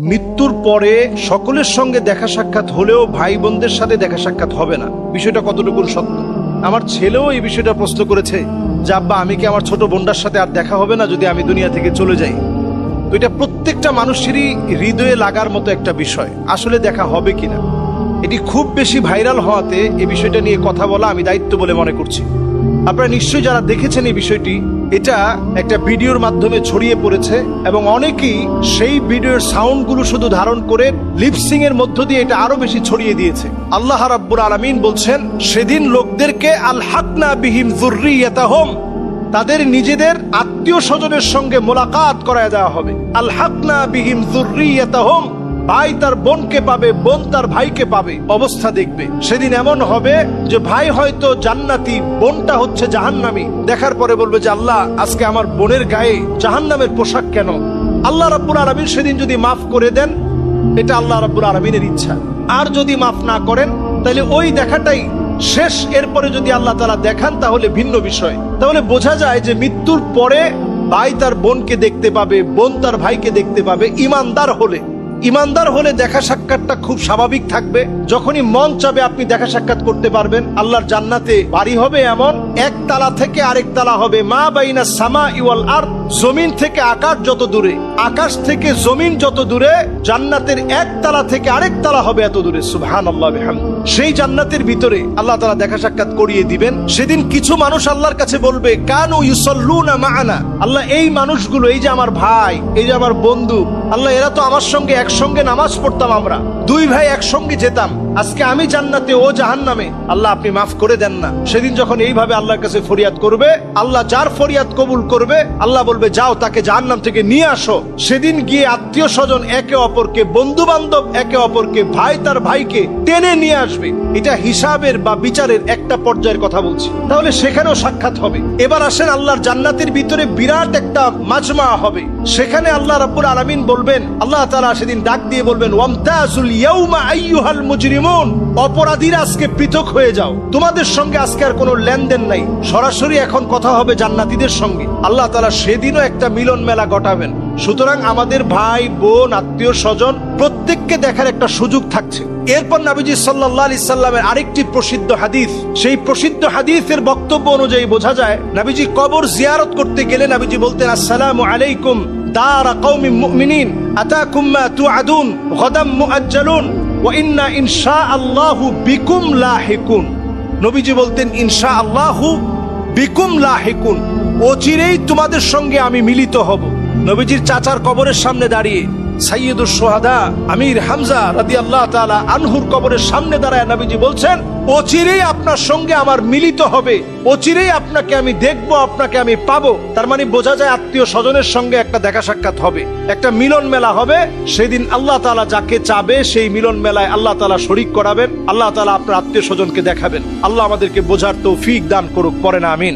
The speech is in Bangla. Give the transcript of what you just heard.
মৃত্যুর পরে সকলের সঙ্গে দেখা সাক্ষাৎ হলেও ভাই বোনদের সাথে দেখা সাক্ষাৎ হবে না, বিষয়টা কতটুকু সত্য? আমার ছেলেও এই বিষয়টা প্রশ্ন করেছে যে আব্বা, আমি কি আমার ছোট বোনটার সাথে আর দেখা হবে না যদি আমি দুনিয়া থেকে চলে যাই? তো এটা প্রত্যেকটা মানুষেরই হৃদয়ে লাগার মতো একটা বিষয়, আসলে দেখা হবে কিনা। এটি খুব বেশি ভাইরাল হওয়াতে এই বিষয়টা নিয়ে কথা বলা আমি দায়িত্ব বলে মনে করছি। আপনারা নিশ্চয়ই যারা দেখেছেন এই বিষয়টি, এটা একটা ভিডিওর মাধ্যমে ছড়িয়ে পড়েছে এবং অনেকেই সেই ভিডিওর সাউন্ডগুলো শুধু ধারণ করে লিপসিং এর মধ্য দিয়ে এটা আরো বেশি ছড়িয়ে দিয়েছে। আল্লাহ রাব্বুল আলামিন বলছেন, সেদিন লোকদেরকে আলহাকনা বিহিম যুররিয়াতাহুম, তাদের নিজেদের আত্মীয় স্বজনের সঙ্গে মোলাকাত করায় দেওয়া হবে। আলহাকনা বিহিম যুররিয়াতাহুম, ভাই তার বোনকে পাবে, বোন তার ভাইকে পাবে। অবস্থা দেখবে সেদিন এমন হবে যে ভাই হয়তো জান্নাতি, বোনটা হচ্ছে জাহান্নামী। দেখার পরে বলবে যে আল্লাহ, আজকে আমার বোনের গায়ে জাহান্নামের পোশাক কেন? আল্লাহ রাব্বুল আলামিন সেদিন যদি মাফ করে দেন, এটা আল্লাহ রাব্বুল আলামিনের ইচ্ছা। আর যদি মাফ না করেন, তাহলে ওই দেখাটাই শেষ। এরপরে যদি আল্লাহ তাআলা দেখান তাহলে ভিন্ন বিষয়। তাহলে বোঝা যায় যে মৃত্যুর পরে ভাই তার বোনকে দেখতে পাবে, বোন তার ভাইকে দেখতে পাবে। ইমানদার হলে দেখা সাক্ষাৎটা খুব স্বাভাবিক থাকবে। যখনই মন চাবে আপনি দেখা সাক্ষাৎ করতে পারবেন। আল্লাহর জান্নাতে বাড়ি হবে এমন, এক তালা থেকে আরেক তালা হবে। মা বাইনা সামা ওয়াল আরদ, জমিন থেকে আকাশ যত দূরে, আকাশ থেকে জমিন যত দূরে, জান্নাতের এক তালা থেকে আরেক তালা হবে এত দূরে। সুবহানাল্লাহ বিহামদি। সেই জান্নাতের ভিতরে আল্লাহ তাআলা দেখা সাক্ষাৎ করিয়ে দিবেন। সেদিন কিছু মানুষ আল্লাহর কাছে বলবে, কানু ইউসাল্লুনা মা'ানা, আল্লাহ এই মানুষগুলো, এই যে আমার ভাই, এই যে আমার বন্ধু, আল্লাহ এরা তো আমার সঙ্গে একসঙ্গে নামাজ পড়তাম, আমরা দুই ভাই একসঙ্গে যেতাম, আজকে আমি জান্নাতে ও জাহান্নামে, আল্লাহ আপনি মাফ করে দেন না। সেদিন যখন এইভাবে আল্লাহর কাছে ফরিয়াদ করবে, আল্লাহ যার ফরিয়াদ কবুল করবে, আল্লাহ বলবে যাও তাকে জাহান্নাম থেকে নিয়ে আসো। সেদিন গিয়ে আত্মীয় স্বজন একে অপরকে, বন্ধু বান্ধব একে অপরকে, ভাই তার ভাইকে টেনে নিয়ে আসবে। এটা হিসাবের বা বিচারের একটা পর্যায়ের কথা বলছি। তাহলে সেখানেও সাক্ষাৎ হবে। এবার আসেন আল্লাহর জান্নাতের ভিতরে বিরাট একটা মাজমা হবে। সেখানে আল্লাহ রাব্বুল আলামিন বলবেন, আল্লাহ তাআলা সেদিন ডাক দিয়ে বলবেন, ওয়ামতাজুল ইয়াউমা আইয়ুহাল মুজরিমুন, অপরাধীরা আজকে পৃথক হয়ে যাও, তোমাদের সঙ্গে আজকে আর কোনো লেনদেন নাই। সরাসরি এখন কথা হবে জান্নাতীদের সঙ্গে। আল্লাহ তাআলা সেদিনও একটা মিলন মেলা ঘটাবেন। সুতরাং আমাদের ভাই বোন, আত্মীয় স্বজন প্রত্যেককে দেখার একটা সুযোগ থাকছে। এরপর নবীজি সাল্লাল্লাহু আলাইহি সাল্লামের আরেকটি প্রসিদ্ধ হাদিস, সেই প্রসিদ্ধ হাদিসের বক্তব্য অনুযায়ী বোঝা যায়, নবীজি কবর জিয়ারত করতে গেলে নবীজি বলতেন, আসসালামু আলাইকুম দারা কওমিন মুমিনিন আতাকুম মা তুআদুন গাদাম মুআজ্জালুন ওয়া ইন্না ইনশাআল্লাহু বিকুম লাহিকুন। নবীজি বলতেন, ইনশাআল্লাহু বিকুম লাহিকুন, অচিরেই তোমাদের সঙ্গে আমি মিলিত হব। নবীজির চাচার কবরের সামনে দাঁড়িয়ে সাইয়্যিদুশ শুহাদা আমির হামজা রাদিয়াল্লাহু তাআলা আনহুর কবরের সামনে দাঁড়ায় নবীজি বলছেন, অচিরেই আপনার সঙ্গে আমার মিলিত হবে, অচিরেই আপনাকে আমি দেখব, আপনাকে আমি পাবো। তার মানে বোঝা যায় আত্মীয় স্বজনের সঙ্গে একটা দেখা সাক্ষাৎ হবে, একটা মিলন মেলা হবে। সেদিন আল্লাহ তাআলা যাকে চাবে সেই মিলন মেলায় আল্লাহ তাআলা শরীক করাবেন। আল্লাহ তাআলা আপনার আত্মীয় স্বজনকে দেখাবেন। আল্লাহ আমাদেরকে বোঝার তৌফিক দান করুক, পড়েন আমিন।